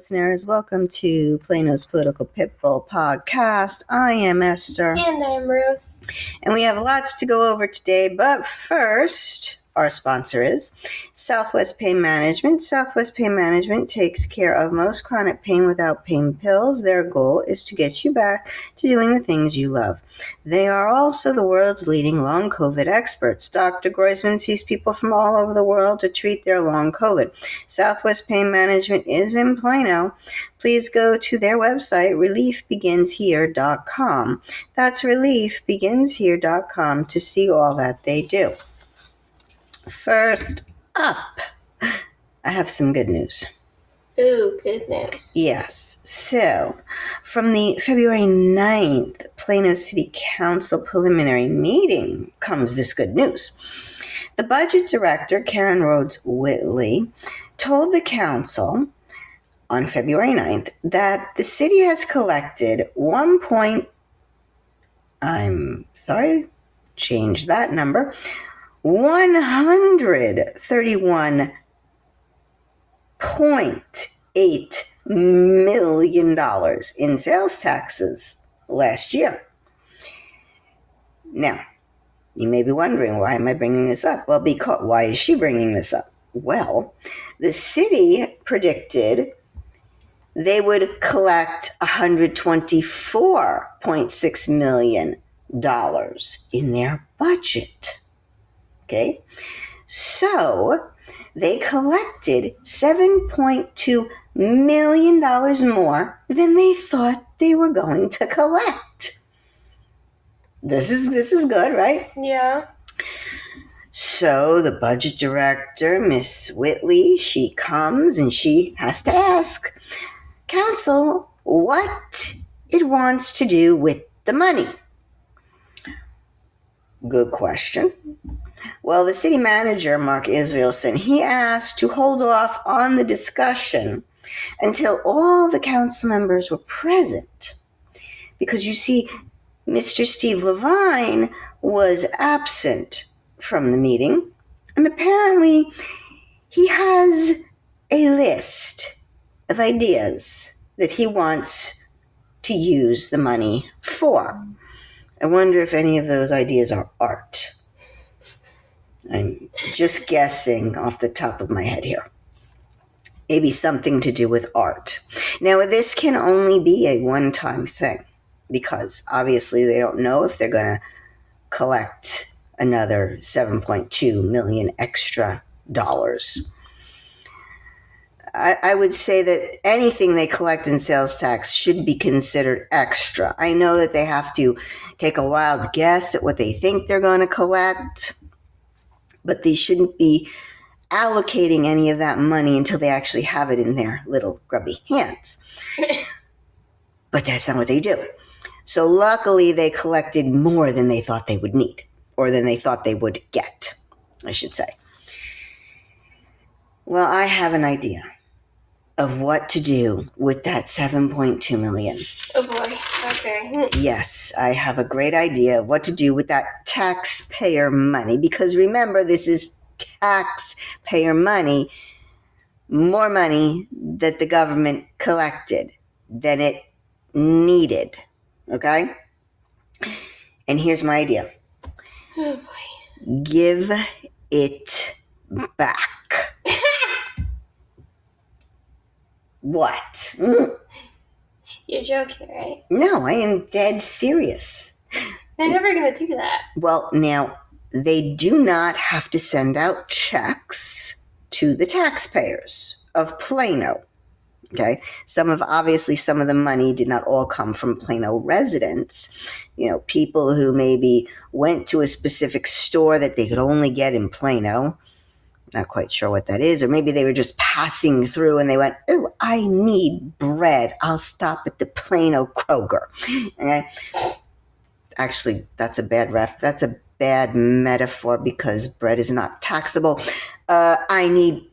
listeners. Welcome to Plano's Political Pitbull podcast. I am Esther. And I'm Ruth. And we have lots to go over today, but first, our sponsor is Southwest Pain Management. Southwest Pain Management takes care of most chronic pain without pain pills. Their goal is to get you back to doing the things you love. They are also the world's leading long COVID experts. Dr. Groisman sees people from all over the world to treat their long COVID. Southwest Pain Management is in Plano. Please go to their website, reliefbeginshere.com. That's reliefbeginshere.com to see all that they do. First up, I have some good news. Ooh, good news. Yes. So, from the February 9th Plano City Council preliminary meeting comes this good news. The budget director, Karen Rhodes Whitley, told the council on February 9th that the city has collected $131.8 million in sales taxes last year. Now, you may be wondering, why am I bringing this up? Well, why is she bringing this up? Well, the city predicted they would collect $124.6 million in their budget. Okay? So, they collected $7.2 million more than they thought they were going to collect. This is good, right? Yeah. So the budget director, Miss Whitley, she comes and she has to ask council what it wants to do with the money. Good question. Well, the city manager, Mark Israelson, he asked to hold off on the discussion until all the council members were present. Because you see, Mr. Steve Levine was absent from the meeting, and apparently he has a list of ideas that he wants to use the money for. I wonder if any of those ideas are art. I'm just guessing off the top of my head here. Maybe something to do with art. Now, this can only be a one-time thing because obviously they don't know if they're going to collect another $7.2 million extra dollars. I would say that anything they collect in sales tax should be considered extra. I know that they have to take a wild guess at what they think they're going to collect, but they shouldn't be allocating any of that money until they actually have it in their little grubby hands. But that's not what they do. So luckily, they collected more than they thought they would need, or than they thought they would get, I should say. Well, I have an idea of what to do with that $7.2 million. Oh boy, okay. Yes, I have a great idea of what to do with that taxpayer money, because remember, this is taxpayer money, more money that the government collected than it needed, okay? And here's my idea. Oh boy. Give it back. What? You're joking, right? No, I am dead serious. They're never going to do that. Well, now, they do not have to send out checks to the taxpayers of Plano. Okay? Obviously, some of the money did not all come from Plano residents. You know, people who maybe went to a specific store that they could only get in Plano. Not quite sure what that is. Or maybe they were just passing through and they went, oh, I need bread. I'll stop at the Plano Kroger. Okay? Actually, that's a bad metaphor because bread is not taxable. I need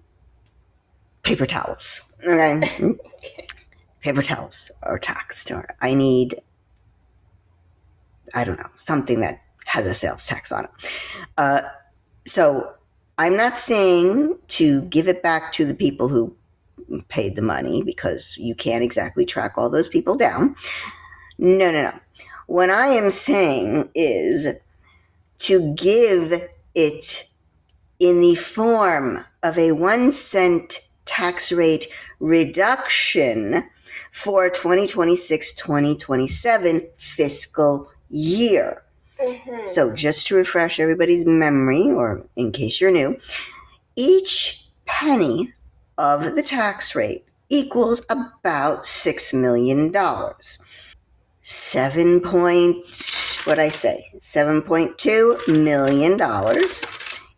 paper towels. Okay? Okay. Paper towels are taxed. Or I need, I don't know, something that has a sales tax on it. So I'm not saying to give it back to the people who paid the money because you can't exactly track all those people down. No. What I am saying is to give it in the form of a 1 cent tax rate reduction for 2026-2027 fiscal year. Mm-hmm. So just to refresh everybody's memory, or in case you're new, each penny of the tax rate equals about $6 million. $7.2 million.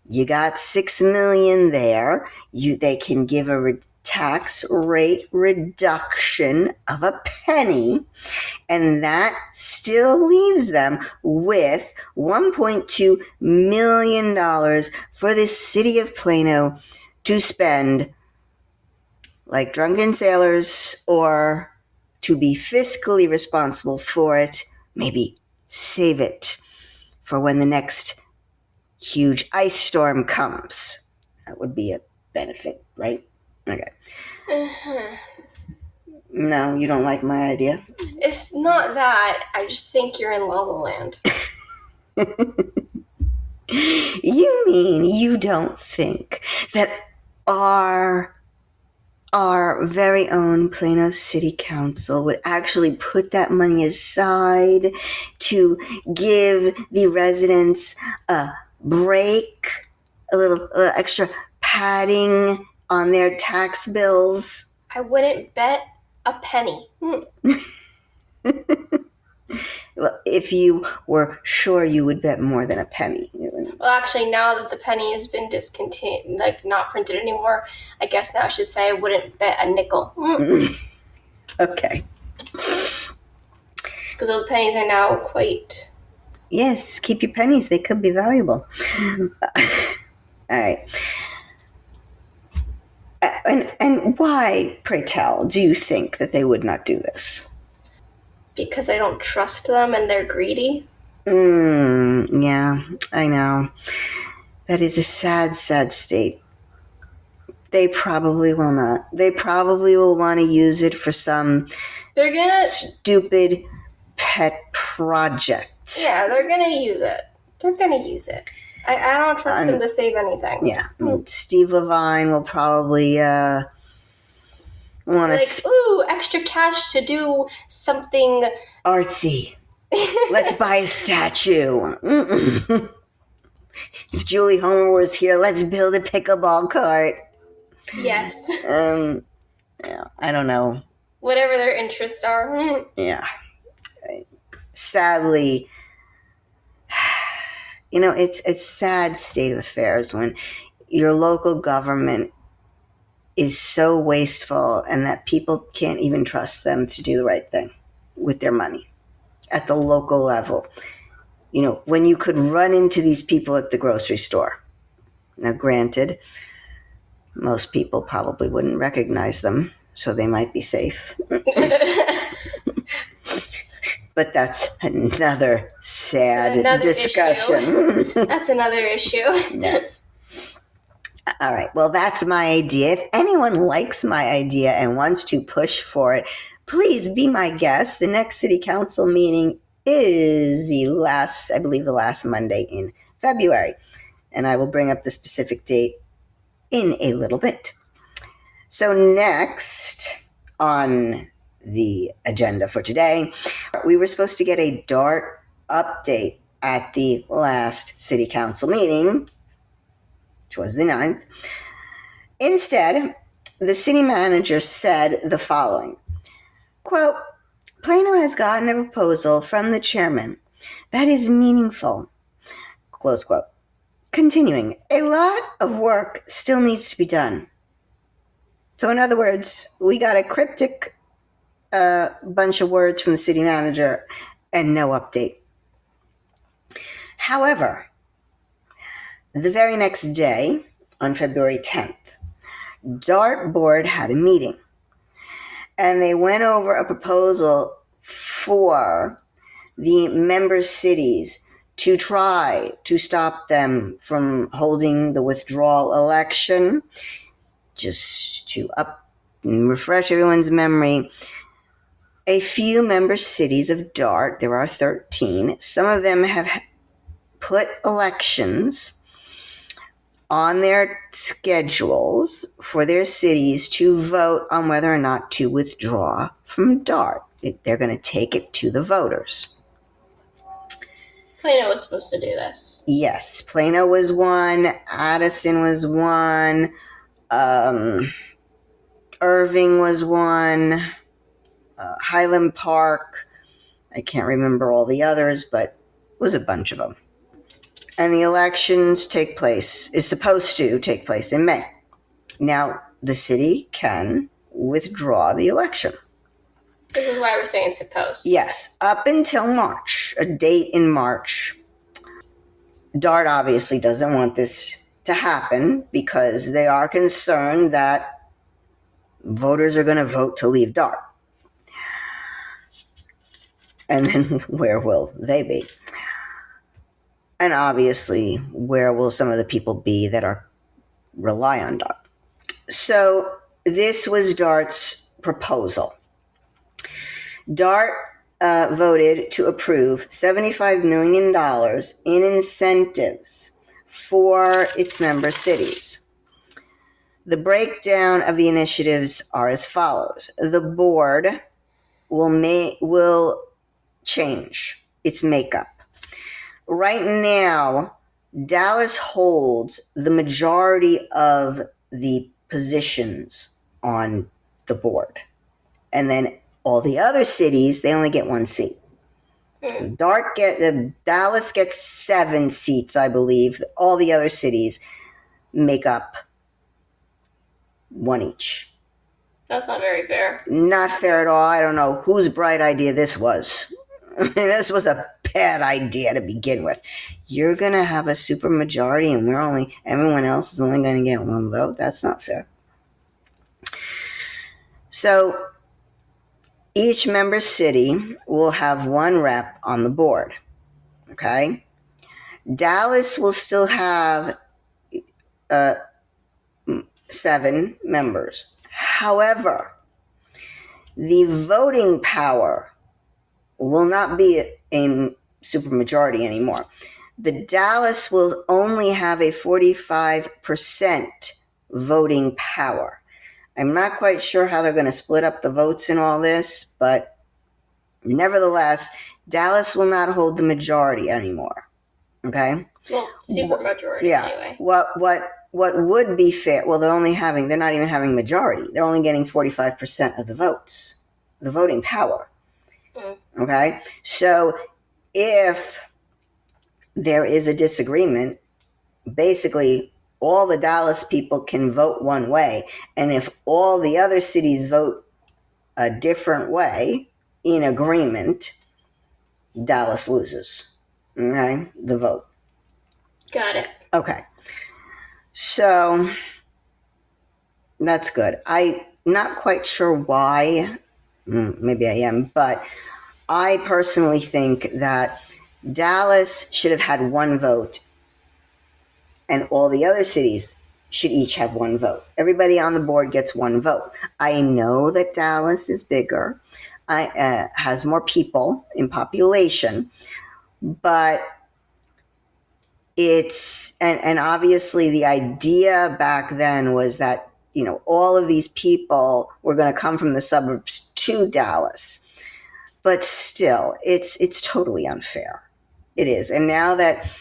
You got $6 million there. They can give a tax rate reduction of a penny, and that still leaves them with $1.2 million for the city of Plano to spend like drunken sailors, or to be fiscally responsible for it, maybe save it for when the next huge ice storm comes. That would be a benefit, right? Okay. Uh-huh. No, you don't like my idea? It's not that. I just think you're in La La Land. You mean you don't think that our very own Plano City Council would actually put that money aside to give the residents a break, a little extra padding on their tax bills? I wouldn't bet a penny. Well, if you were sure you would bet more than a penny. Well, actually, now that the penny has been discontinued, like not printed anymore, I guess now I should say I wouldn't bet a nickel. Okay. Because those pennies are now quite... Yes, keep your pennies. They could be valuable. All right. And why, pray tell, do you think that they would not do this? Because I don't trust them and they're greedy. Yeah, I know. That is a sad, sad state. They probably will not. They probably will want to use it for some stupid pet project. Yeah, they're going to use it. I don't trust them to save anything. Yeah. Steve Levine will probably want to... ooh, extra cash to do something... artsy. Let's buy a statue. If Julie Homer was here, let's build a pickleball court. Yes. Yeah, I don't know. Whatever their interests are. Yeah. Sadly, it's a sad state of affairs when your local government is so wasteful and that people can't even trust them to do the right thing with their money at the local level. When you could run into these people at the grocery store. Now, granted, most people probably wouldn't recognize them, so they might be safe. But that's another sad discussion. Issue. That's another issue. Yes. All right. Well, that's my idea. If anyone likes my idea and wants to push for it, please be my guest. The next city council meeting is the last Monday in February. And I will bring up the specific date in a little bit. So next on the agenda for today, we were supposed to get a DART update at the last city council meeting, which was the 9th. Instead, the city manager said the following, quote, Plano has gotten a proposal from the chairman that is meaningful, close quote. Continuing, a lot of work still needs to be done. So in other words, we got a cryptic bunch of words from the city manager and no update. However, the very next day, on February 10th, DART board had a meeting and they went over a proposal for the member cities to try to stop them from holding the withdrawal election, just to up refresh everyone's memory. A few member cities of DART, there are 13, some of them have put elections on their schedules for their cities to vote on whether or not to withdraw from DART. They're going to take it to the voters. Plano was supposed to do this. Yes, Plano was one, Addison was one, Irving was one, Highland Park, I can't remember all the others, but it was a bunch of them. And the elections is supposed to take place in May. Now, the city can withdraw the election. This is why we're saying supposed. Yes, up until March, a date in March. DART obviously doesn't want this to happen because they are concerned that voters are going to vote to leave DART. And then where will they be? And obviously, where will some of the people be that rely on DART? So this was DART's proposal. DART voted to approve $75 million in incentives for its member cities. The breakdown of the initiatives are as follows. The board will change its makeup. Right now, Dallas holds the majority of the positions on the board. And then all the other cities, they only get one seat. So Dallas gets 7 seats, I believe. All the other cities make up 1 each. That's not very fair. Not fair at all. I don't know whose bright idea this was. I mean, this was a bad idea to begin with. You're going to have a supermajority and everyone else is only going to get 1 vote. That's not fair. So each member city will have 1 rep on the board. Okay? Dallas will still have 7 members. However, the voting power will not be a supermajority anymore. The Dallas will only have a 45% voting power. I'm not quite sure how they're going to split up the votes in all this, but nevertheless, Dallas will not hold the majority anymore. Okay? Well, supermajority anyway. What would be fair? Well, they're not even having majority. They're only getting 45% of the votes, the voting power. Okay? So if there is a disagreement, basically all the Dallas people can vote one way. And if all the other cities vote a different way in agreement, Dallas loses. Okay? The vote. Got it. Okay. So that's good. I'm not quite sure why. Maybe I am, but I personally think that Dallas should have had 1 vote and all the other cities should each have 1 vote. Everybody on the board gets 1 vote. I know that Dallas is bigger, has more people in population, but and obviously the idea back then was that, all of these people were going to come from the suburbs to Dallas. But still, it's totally unfair. It is. And now that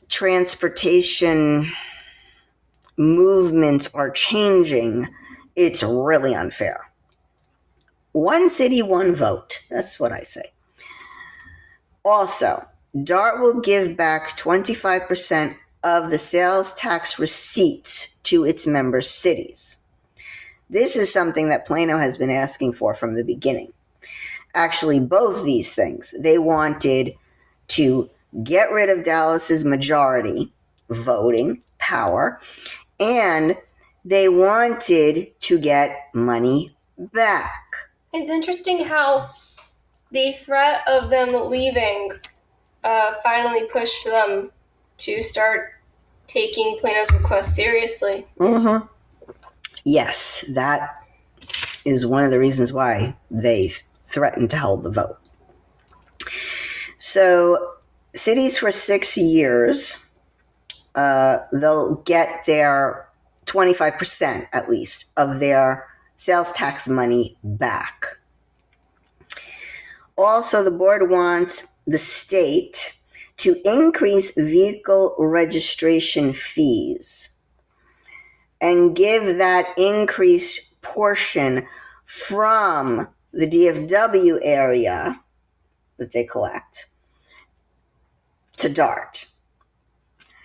transportation movements are changing, it's really unfair. 1 city, 1 vote. That's what I say. Also, DART will give back 25% of the sales tax receipts to its member cities. This is something that Plano has been asking for from the beginning. Actually, both these things. They wanted to get rid of Dallas's majority voting power, and they wanted to get money back. It's interesting how the threat of them leaving finally pushed them to start taking Plano's request seriously. Yes, that is one of the reasons why they threatened to hold the vote. So cities for 6 years, they'll get their 25% at least of their sales tax money back. Also, the board wants the state to increase vehicle registration fees and give that increased portion from the DFW area that they collect to DART.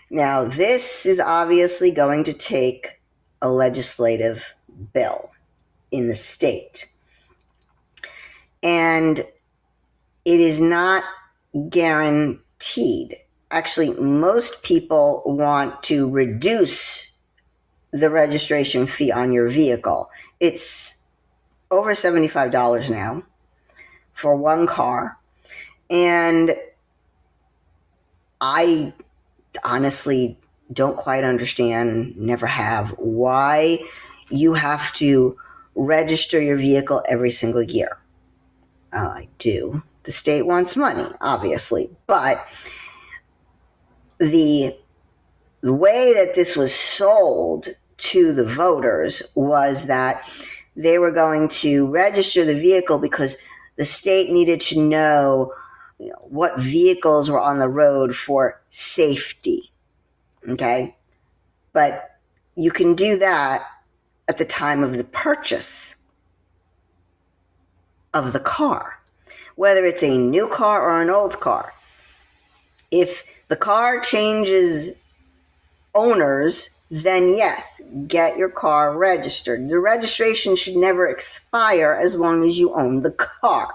Now, this is obviously going to take a legislative bill in the state. And it is not guaranteed. Actually, most people want to reduce the registration fee on your vehicle. It's over $75 now for one car. And I honestly don't quite understand, never have, why you have to register your vehicle every single year. I do. The state wants money, obviously, but the way that this was sold to the voters was that they were going to register the vehicle because the state needed to know, what vehicles were on the road for safety. Okay? But you can do that at the time of the purchase of the car, whether it's a new car or an old car. If the car changes owners, then yes, get your car registered. The registration should never expire as long as you own the car.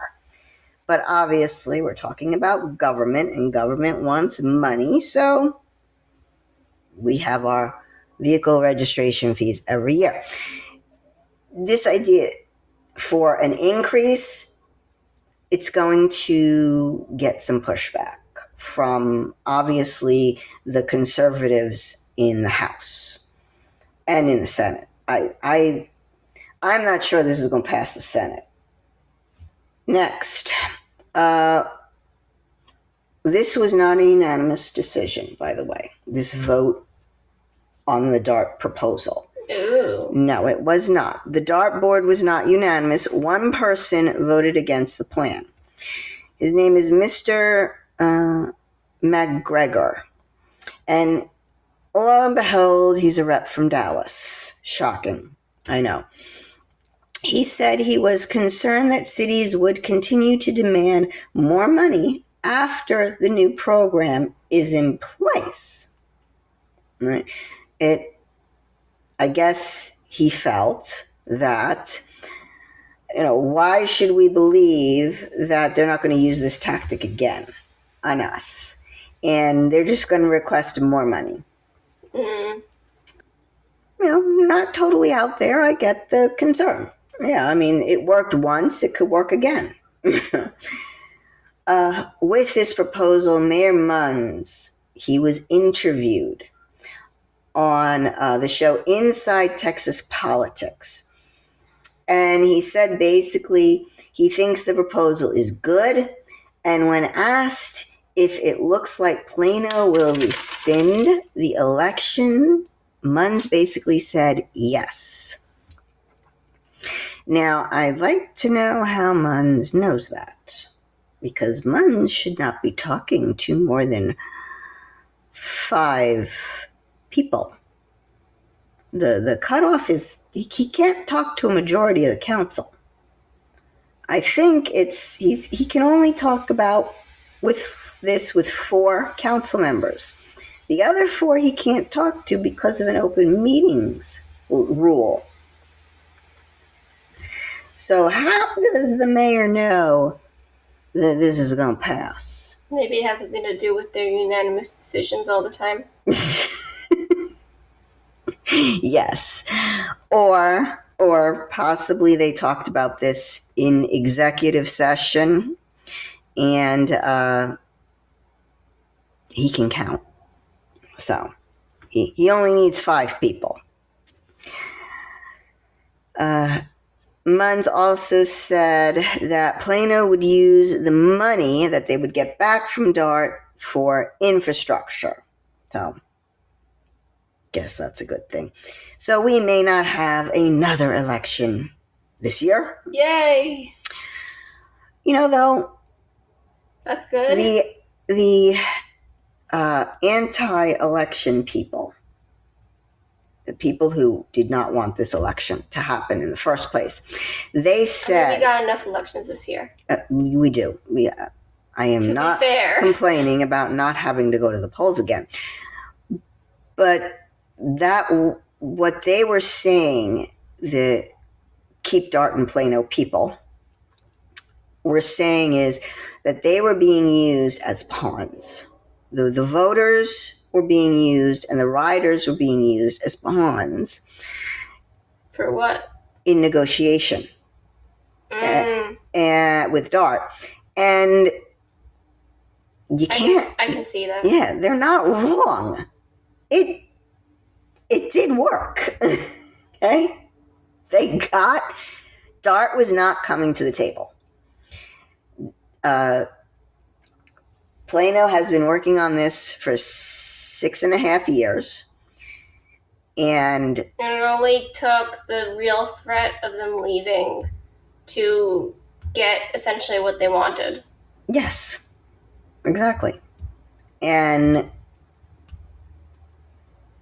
But obviously, we're talking about government, and government wants money, so we have our vehicle registration fees every year. This idea for an increase, it's going to get some pushback from, obviously, the conservatives in the House and in the Senate. I'm not sure this is going to pass the Senate. Next, this was not a unanimous decision, by the way, this vote on the DART proposal. Ooh. No, it was not. The DART board was not unanimous. One person voted against the plan. His name is Mr. McGregor. And lo and behold, he's a rep from Dallas. Shocking. I know. He said he was concerned that cities would continue to demand more money after the new program is in place. Right? I guess he felt that, why should we believe that they're not going to use this tactic again on us? And they're just going to request more money. Mm. Not totally out there. I get the concern. Yeah, I mean, it worked once. It could work again. With this proposal, Mayor Muns, he was interviewed on the show Inside Texas Politics. And he said basically he thinks the proposal is good. And when asked if it looks like Plano will rescind the election, Muns basically said yes. Now, I'd like to know how Muns knows that, because Muns should not be talking to more than 5 people. The cutoff is he can't talk to a majority of the council. I think he can only talk about with 4 council members. The other 4 he can't talk to because of an open meetings rule. So how does the mayor know that this is going to pass? Maybe it has something to do with their unanimous decisions all the time. Yes. Or possibly they talked about this in executive session, and he can count. So he only needs 5 people. Muns also said that Plano would use the money that they would get back from DART for infrastructure. So, guess that's a good thing. So we may not have another election this year. Yay! Though, that's good. The anti-election people, the people who did not want this election to happen in the first place, they said... we got enough elections this year. We do. I am not complaining about not having to go to the polls again. But what they were saying, the Keep DART in Plano people were saying is that they were being used as pawns. The voters were being used and the riders were being used as pawns. For what? In negotiation. And with DART. And you can't... I can see that. Yeah, they're not wrong. It did work. Okay? DART was not coming to the table. Plano has been working on this for 6.5 years. And it only took the real threat of them leaving to get essentially what they wanted. Yes, exactly. And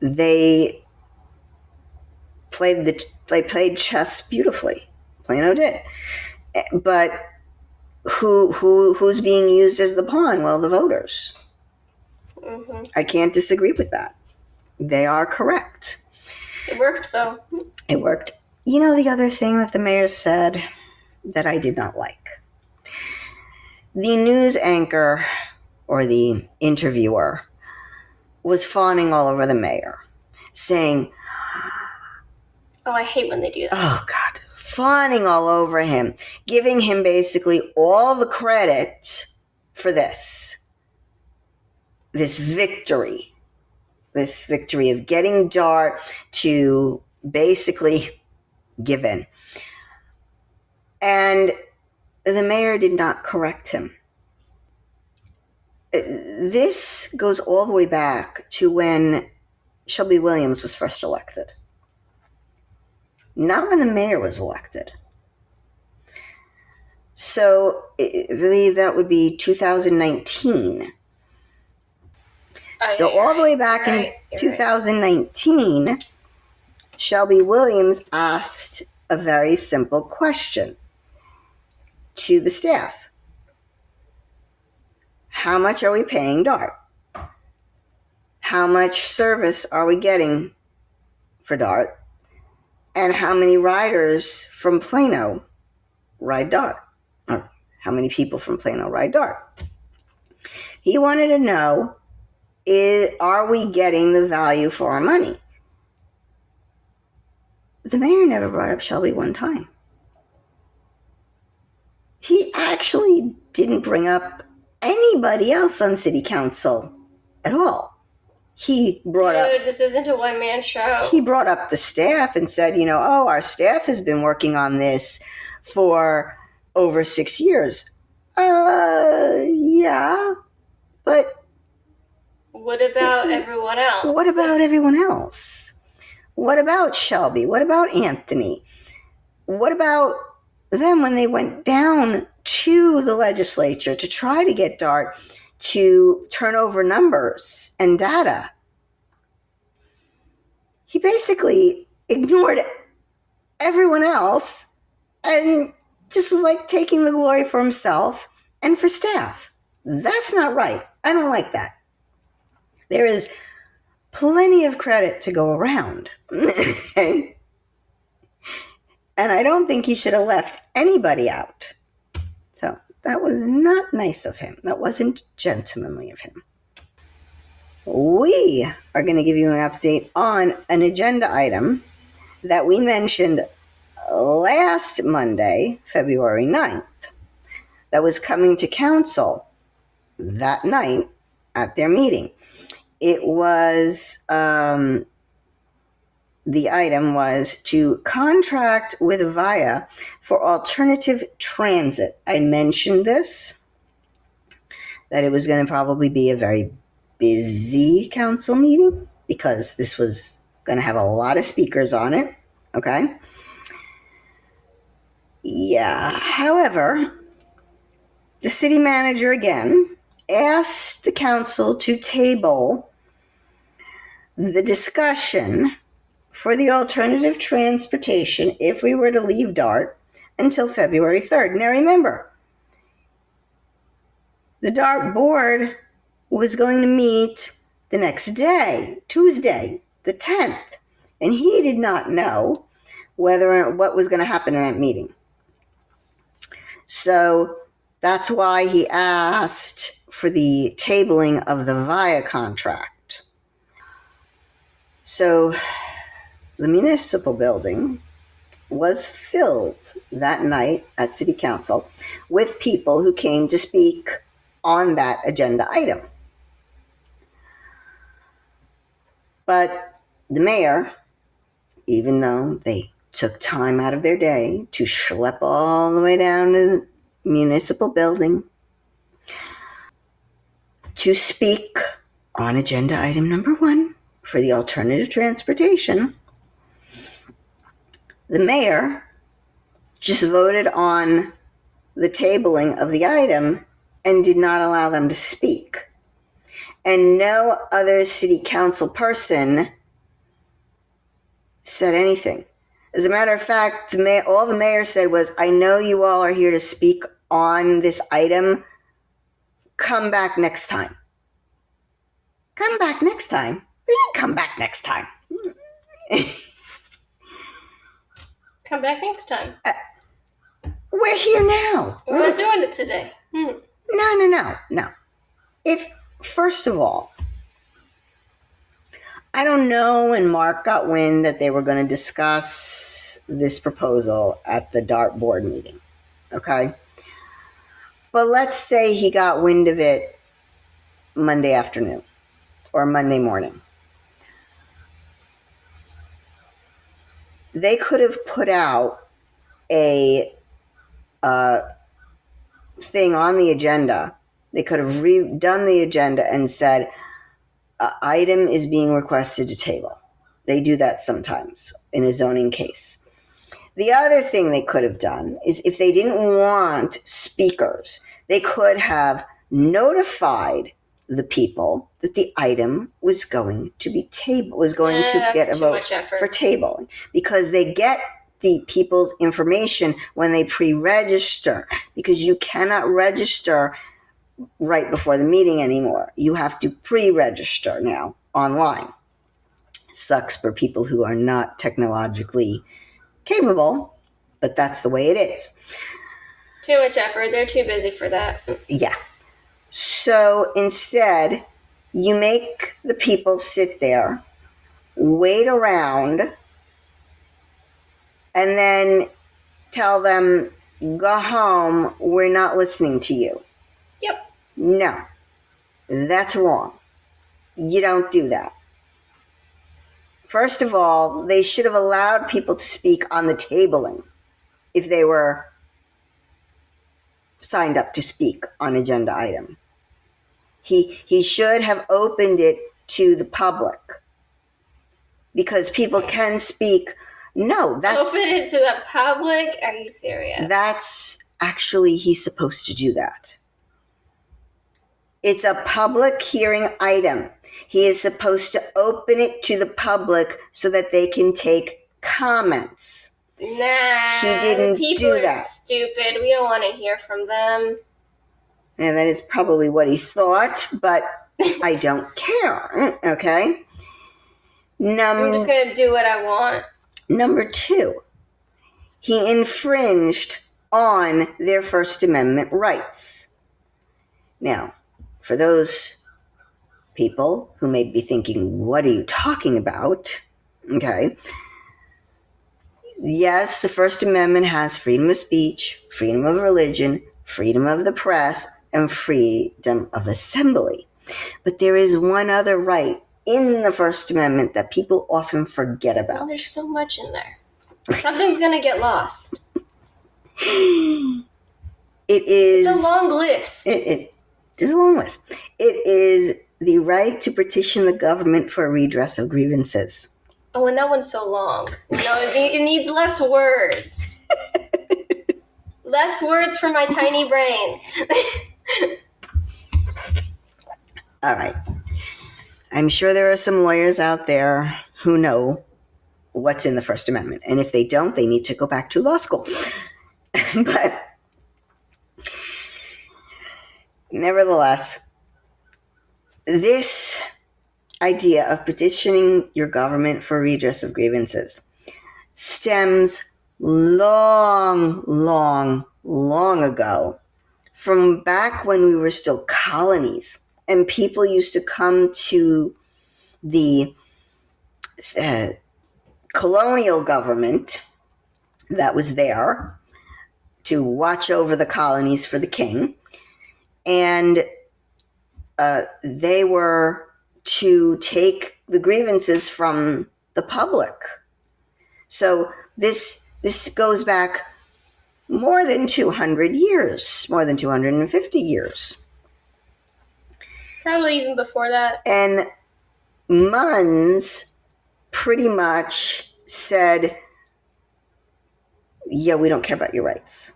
they played chess beautifully. Plano did. But who's being used as the pawn? Well, the voters. Mm-hmm. I can't disagree with that. They are correct. It worked, though. It worked. The other thing that the mayor said that I did not like. The news anchor or the interviewer was fawning all over the mayor, saying, oh, I hate when they do that. Oh, God. Fawning all over him, giving him basically all the credit for this victory of getting DART to basically give in. And the mayor did not correct him. This goes all the way back to when Shelby Williams was first elected. Not when the mayor was elected. So I believe that would be 2019. So all the way back in 2019, Shelby Williams asked a very simple question to the staff. How much are we paying DART? How much service are we getting for DART? And how many riders from Plano ride DART? Or how many people from Plano ride DART? He wanted to know, are we getting the value for our money? The mayor never brought up Shelby one time. He actually didn't bring up anybody else on city council at all. He brought up... this isn't a one-man show. He brought up the staff and said, our staff has been working on this for over 6 years. Yeah, but... What about everyone else? What about everyone else? What about Shelby? What about Anthony? What about them when they went down to the legislature to try to get DART to turn over numbers and data? He basically ignored everyone else and just was like taking the glory for himself and for staff. That's not right. I don't like that. There is plenty of credit to go around. And I don't think he should have left anybody out. So that was not nice of him. That wasn't gentlemanly of him. We are going to give you an update on an agenda item that we mentioned last Monday, February 9th, that was coming to council that night at their meeting. It was the item was to contract with VIA for alternative transit. I mentioned this, that it was going to probably be a very busy council meeting because this was going to have a lot of speakers on it. Okay. Yeah. However, the city manager again asked the council to table the discussion for the alternative transportation if we were to leave DART until February 3rd. Now remember, the DART board was going to meet the next day, Tuesday, the 10th, and he did not know what was going to happen in that meeting. So that's why he asked for the tabling of the VIA contract. So the municipal building was filled that night at City Council with people who came to speak on that agenda item. But the mayor, even though they took time out of their day to schlep all the way down to the municipal building to speak on agenda item number 1 for the alternative transportation, the mayor just voted on the tabling of the item and did not allow them to speak. And no other city council person said anything. As a matter of fact, all the mayor said was, I know you all are here to speak on this item. Come back next time. Come back next time? Come back next time. Come back next time. We're here now. We're not doing it today. No. First of all, I don't know when Mark got wind that they were going to discuss this proposal at the DART board meeting. Okay? But let's say he got wind of it Monday afternoon or Monday morning. They could have put out a thing on the agenda. They could have redone the agenda and said, item is being requested to table. They do that sometimes in a zoning case. The other thing they could have done is if they didn't want speakers, they could have notified the people that the item was going to be to get a vote for tabling, because they get the people's information when they pre-register, because you cannot register right before the meeting anymore. You have to pre-register now online. Sucks for people who are not technologically capable, but that's the way it is. Too much effort. They're too busy for that. Yeah. So instead, you make the people sit there, wait around, and then tell them, go home, we're not listening to you. Yep. No, that's wrong. You don't do that. First of all, they should have allowed people to speak on the tabling if they were signed up to speak on agenda item. He should have opened it to the public, because people can speak. No, that's... Open it to the public? Are you serious? That's actually, he's supposed to do that. It's a public hearing item. He is supposed to open it to the public so that they can take comments. Nah, he didn't people do that. Are stupid. We don't want to hear from them. And that is probably what he thought, but I don't care. Okay? I'm just going to do what I want. Number 2, he infringed on their First Amendment rights. Now, for those people who may be thinking, what are you talking about? Okay. Yes, the First Amendment has freedom of speech, freedom of religion, freedom of the press, and freedom of assembly. But there is one other right in the First Amendment that people often forget Well, about. there's so much in there. Something's going to get lost. It's a long list. It is a long list. It is the right to petition the government for a redress of grievances. Oh, and that one's so long. It needs less words. Less words for my tiny brain. All right. I'm sure there are some lawyers out there who know what's in the First Amendment. And if they don't, they need to go back to law school. But nevertheless, this idea of petitioning your government for redress of grievances stems long ago, from back when we were still colonies, and people used to come to the colonial government that was there to watch over the colonies for the king, and they were to take the grievances from the public. So this goes back more than 200 years, more than 250 years. Probably even before that. And Muns pretty much said, yeah, we don't care about your rights.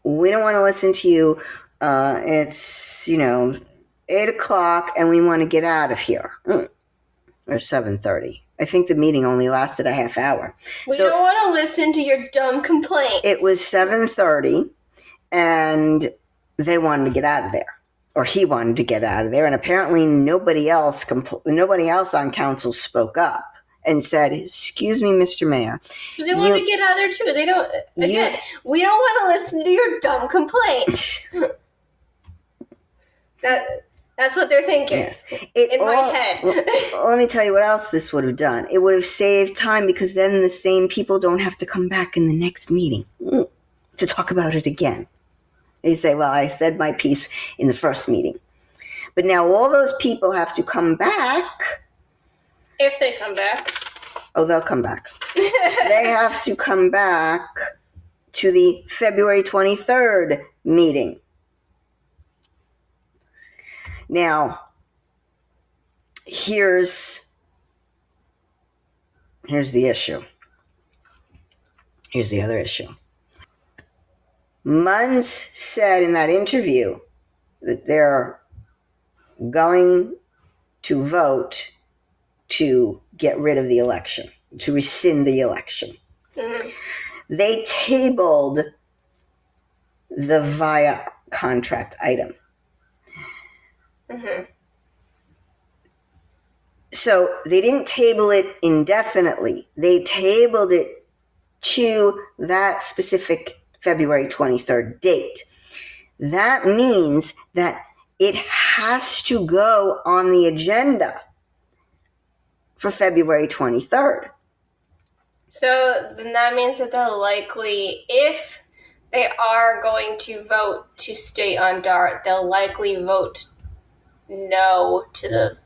We don't want to listen to you. It's, 8 o'clock and we want to get out of here. Or 7:30. I think the meeting only lasted a half hour. We don't want to listen to your dumb complaints. It was 7:30 and they wanted to get out of there. Or he wanted to get out of there. And apparently nobody else on council spoke up and said, excuse me, Mr. Mayor. They want to get out of there too. They don't, again, we don't want to listen to your dumb complaints. That's what they're thinking. Yes. In my head. Let me tell you what else this would have done. It would have saved time, because then the same people don't have to come back in the next meeting to talk about it again. They say, well, I said my piece in the first meeting. But now all those people have to come back. If they come back. Oh, they'll come back. They have to come back to the February 23rd meeting. Now, here's the issue. Here's the other issue. Muns said in that interview that they're going to vote to get rid of the election, to rescind the election. Mm-hmm. They tabled the VIA contract item. Mm-hmm. So they didn't table it indefinitely. They tabled it to that specific February 23rd date. That means that it has to go on the agenda for February 23rd. So then that means that they'll likely, if they are going to vote to stay on DART, they'll likely vote no to the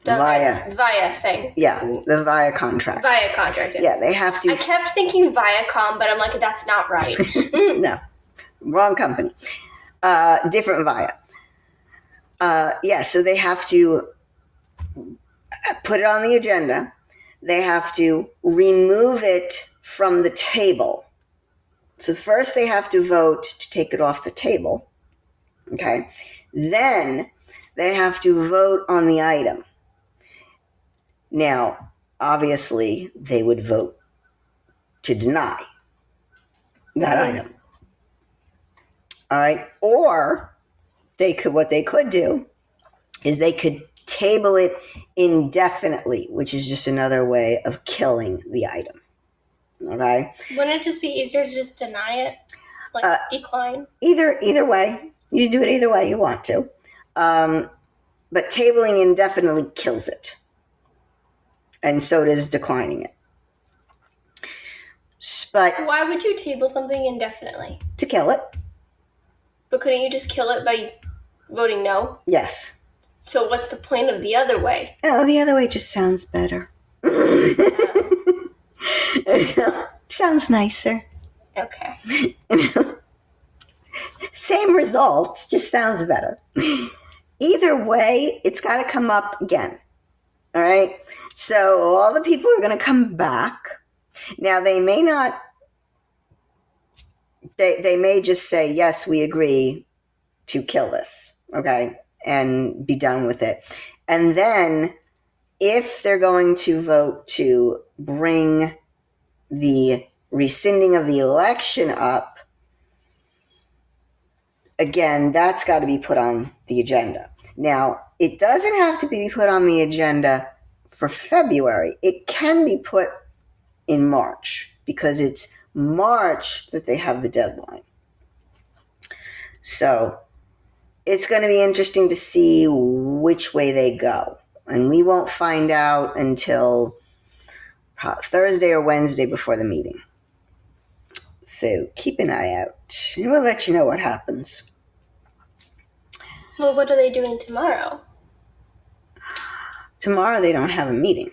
VIA thing. Yeah, the VIA contract. VIA contract, yes. Yeah, they have to. I kept thinking Viacom, but I'm like, that's not right. No, wrong company. Different VIA. So they have to put it on the agenda. They have to remove it from the table. So first they have to vote to take it off the table. Okay. Then they have to vote on the item. Now, obviously, they would vote to deny that item. All right. Or what they could do is they could table it indefinitely, which is just another way of killing the item. Okay. Wouldn't it just be easier to just deny it? Decline? Either way. You do it either way you want to. But tabling indefinitely kills it. And so does declining it. But why would you table something indefinitely? To kill it. But couldn't you just kill it by Voting no? Yes. So what's the point of the other way? Oh, the other way just sounds better. Sounds nicer. Okay. Same results, just sounds better. Either way, it's got to come up again. All right? So all the people are going to come back. Now, they may not, they may just say, yes, we agree to kill this, okay, and be done with it. And then if they're going to vote to bring the rescinding of the election up, again, that's got to be put on the agenda. Now, it doesn't have to be put on the agenda for February. It can be put in March because it's March that they have the deadline. So it's going to be interesting to see which way they go. And we won't find out until Thursday or Wednesday before the meeting. So keep an eye out. And we'll let you know what happens. Well, what are they doing tomorrow? Tomorrow they don't have a meeting.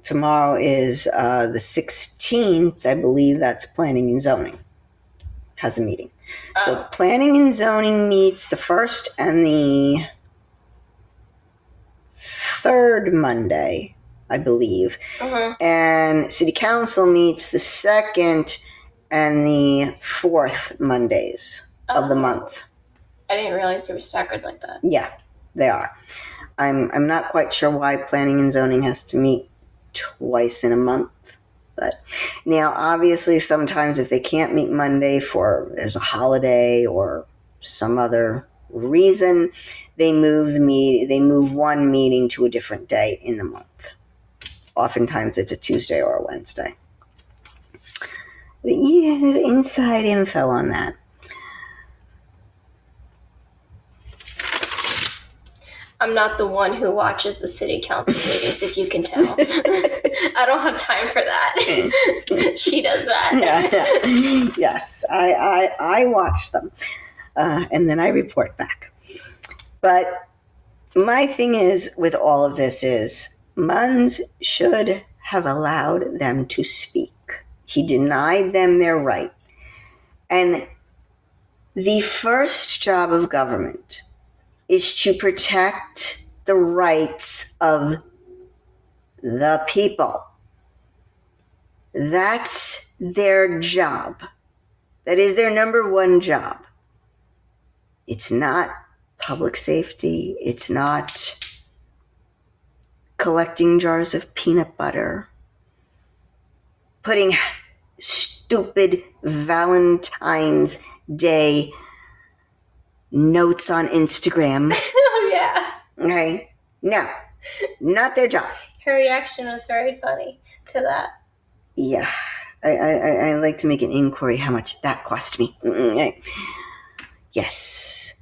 Tomorrow is the 16th. I believe that's Planning and Zoning has a meeting. So Planning and Zoning meets the first and the third Monday, I believe. And City Council meets the second and the fourth Mondays of the month. I didn't realize they were staggered like that. Yeah, they are. I'm not quite sure why Planning and Zoning has to meet twice in a month. But now, obviously, sometimes if they can't meet Monday there's a holiday or some other reason, they move one meeting to a different day in the month. Oftentimes, it's a Tuesday or a Wednesday. But yeah, the inside info on that. I'm not the one who watches the city council meetings, if you can tell. I don't have time for that. She does that. Yeah. Yes, I watch them, and then I report back. But my thing is with all of this is Muns should have allowed them to speak. He denied them their right. And the first job of government is to protect the rights of the people. That's their job. That is their number one job. It's not public safety. It's not collecting jars of peanut butter. Putting stupid Valentine's Day notes on Instagram. Oh, yeah. Okay? No, not their job. Her reaction was very funny to that. Yeah, I like to make an inquiry how much that cost me. Yes.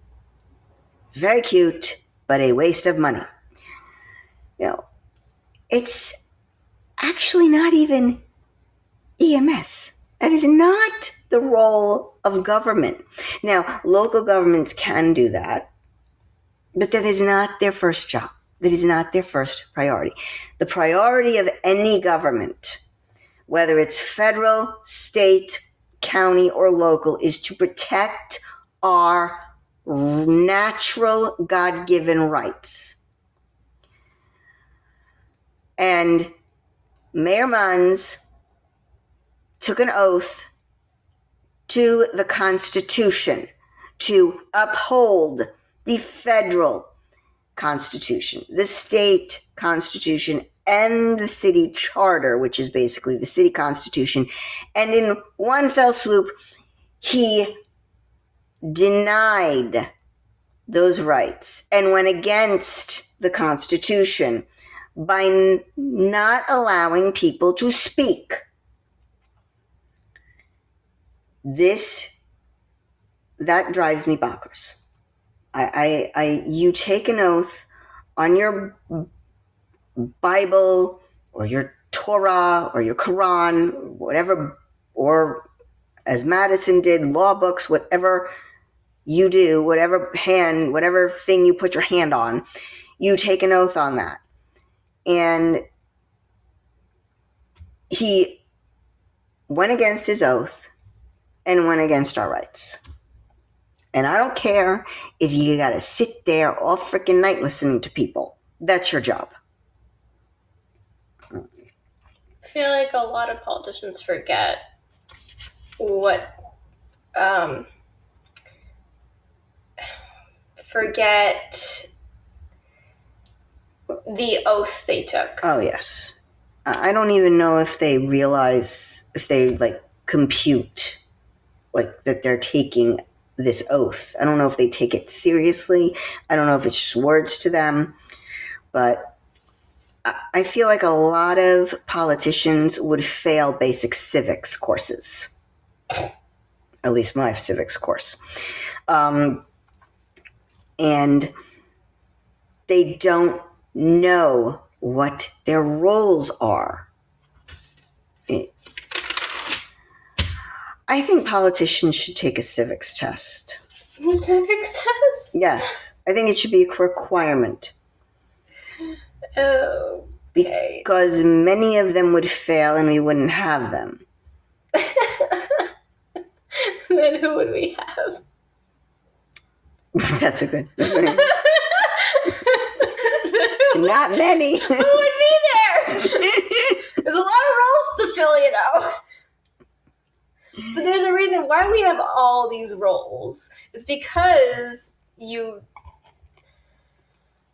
Very cute, but a waste of money. You know, it's actually not even EMS. That is not the role of government. Now, local governments can do that, but that is not their first job. That is not their first priority. The priority of any government, whether it's federal, state, county, or local, is to protect our natural God-given rights. And Mayor Muns took an oath to the Constitution to uphold the federal Constitution, the state Constitution, and the city charter, which is basically the city constitution. And in one fell swoop, he denied those rights and went against the Constitution by not allowing people to speak. That drives me bonkers. You take an oath on your Bible or your Torah or your Quran, whatever, or as Madison did, law books, whatever you do whatever thing you put your hand on, you take an oath on that. And he went against his oath and went against our rights. And I don't care if you got to sit there all freaking night listening to people. That's your job. I feel like a lot of politicians forget the oath they took. Oh, yes. I don't even know if they realize, if they, compute, that they're taking this oath. I don't know if they take it seriously. I don't know if it's just words to them. But I feel like a lot of politicians would fail basic civics courses. At least my civics course. And they don't know what their roles are. I think politicians should take a civics test. Civics test? Yes. I think it should be a requirement. Oh. Okay. Because many of them would fail and we wouldn't have them. Then who would we have? That's a good one. Not many. Who would be there? There's a lot of roles to fill, But there's a reason why we have all these roles. It's because you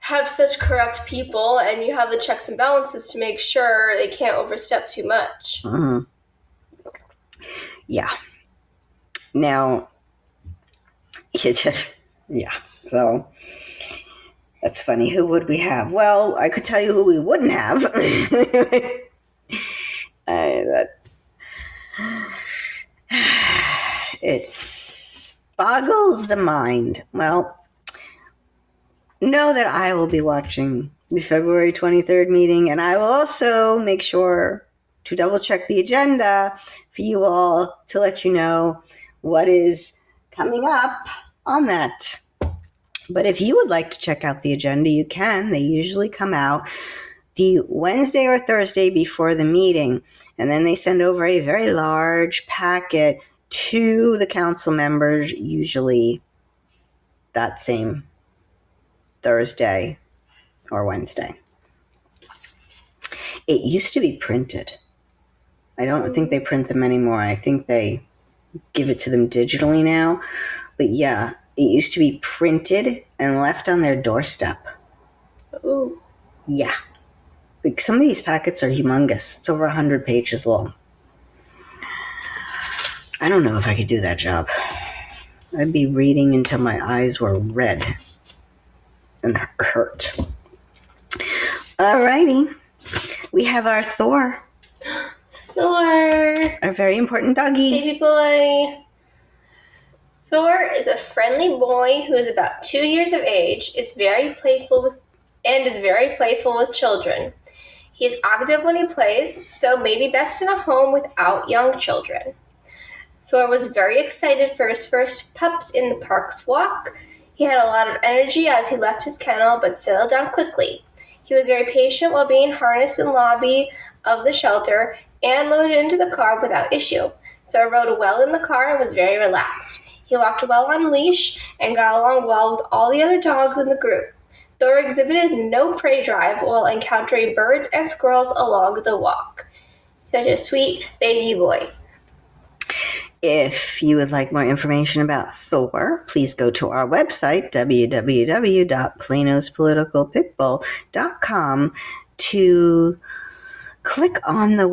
have such corrupt people and you have the checks and balances to make sure they can't overstep too much. Mm-hmm. Yeah. Now, yeah. So that's funny. Who would we have? Well, I could tell you who we wouldn't have. It boggles the mind. Well, know that I will be watching the February 23rd meeting, and I will also make sure to double check the agenda for you all to let you know what is coming up on that. But if you would like to check out the agenda, you can. They usually come out the Wednesday or Thursday before the meeting, and then they send over a very large packet to the council members, usually that same Thursday or Wednesday. It used to be printed. I don't think they print them anymore. I think they give it to them digitally now. But yeah, it used to be printed and left on their doorstep. Ooh. Yeah. Like some of these packets are humongous. It's over 100 pages long. I don't know if I could do that job. I'd be reading until my eyes were red and hurt. Alrighty. We have our Thor. Thor. Our very important doggy. Baby boy. Thor is a friendly boy who is about 2 years of age, is very playful with children. He is active when he plays, so may be best in a home without young children. Thor was very excited for his first pups in the park's walk. He had a lot of energy as he left his kennel, but settled down quickly. He was very patient while being harnessed in the lobby of the shelter and loaded into the car without issue. Thor rode well in the car and was very relaxed. He walked well on leash and got along well with all the other dogs in the group. Thor exhibited no prey drive while encountering birds and squirrels along the walk. Such a sweet baby boy. If you would like more information about Thor, please go to our website, www.planospoliticalpitbull.com, to click on the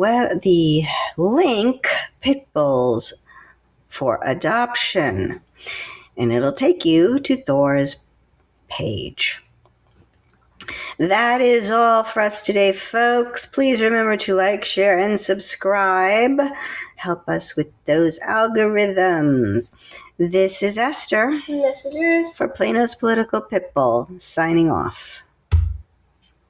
link Pitbulls for Adoption, and it'll take you to Thor's page. That is all for us today, folks. Please remember to like, share, and subscribe. Help us with those algorithms. This is Esther. And this is Ruth. For Plano's Political Pitbull, signing off.